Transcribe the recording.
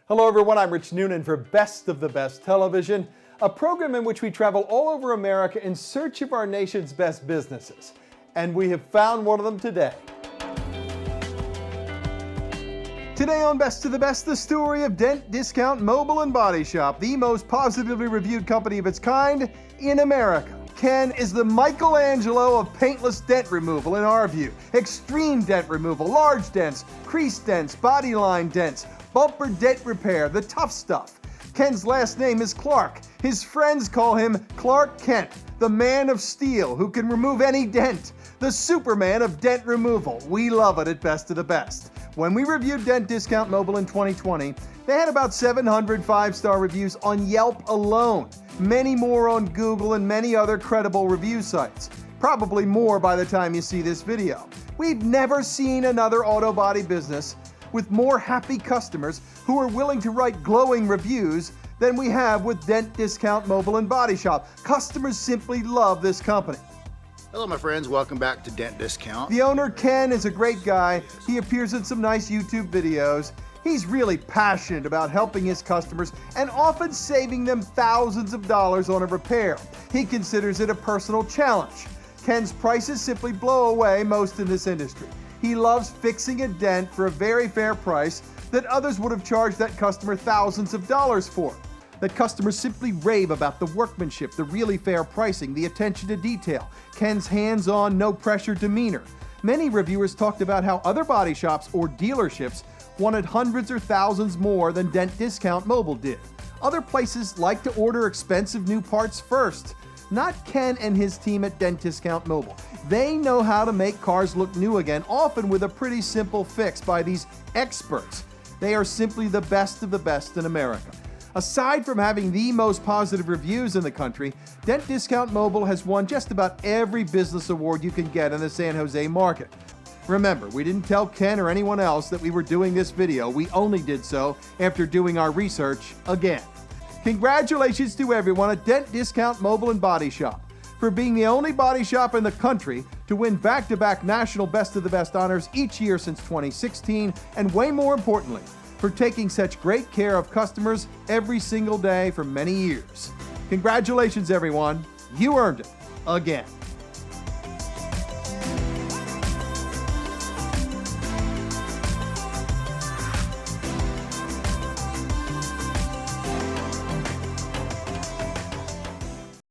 Hello everyone, I'm Rich Noonan for Best of the Best Television, a program in which we travel all over America in search of our nation's best businesses. And we have found one of them today. Today on Best of the Best, the story of Dent Discount Mobile and Body Shop, the most positively reviewed company of its kind in America. Ken is the Michelangelo of paintless dent removal in our view. Extreme dent removal, large dents, crease dents, body line dents, bumper dent repair, the tough stuff. Ken's last name is Clark. His friends call him Clark Kent, the man of steel who can remove any dent, the Superman of dent removal. We love it at Best of the Best. When we reviewed Dent Discount Mobile in 2020, they had about 700 five-star reviews on Yelp alone, many more on Google and many other credible review sites. Probably more by the time you see this video. We've never seen another auto body business with more happy customers who are willing to write glowing reviews than we have with Dent Discount Mobile and Body Shop. Customers simply love this company. Hello my friends, welcome back to Dent Discount. The owner, Ken, is a great guy. He appears in some nice YouTube videos. He's really passionate about helping his customers and often saving them thousands of dollars on a repair. He considers it a personal challenge. Ken's prices simply blow away most in this industry. He loves fixing a dent for a very fair price that others would have charged that customer thousands of dollars for. That customers simply rave about the workmanship, the really fair pricing, the attention to detail, Ken's hands-on, no-pressure demeanor. Many reviewers talked about how other body shops or dealerships wanted hundreds or thousands more than Dent Discount Mobile did. Other places like to order expensive new parts first. Not Ken and his team at Dent Discount Mobile. They know how to make cars look new again, often with a pretty simple fix by these experts. They are simply the best of the best in America. Aside from having the most positive reviews in the country, Dent Discount Mobile has won just about every business award you can get in the San Jose market. Remember, we didn't tell Ken or anyone else that we were doing this video. We only did so after doing our research again. Congratulations to everyone at Dent Discount Mobile and Body Shop for being the only body shop in the country to win back-to-back national Best of the Best honors each year since 2016, and way more importantly, for taking such great care of customers every single day for many years. Congratulations, everyone. You earned it again.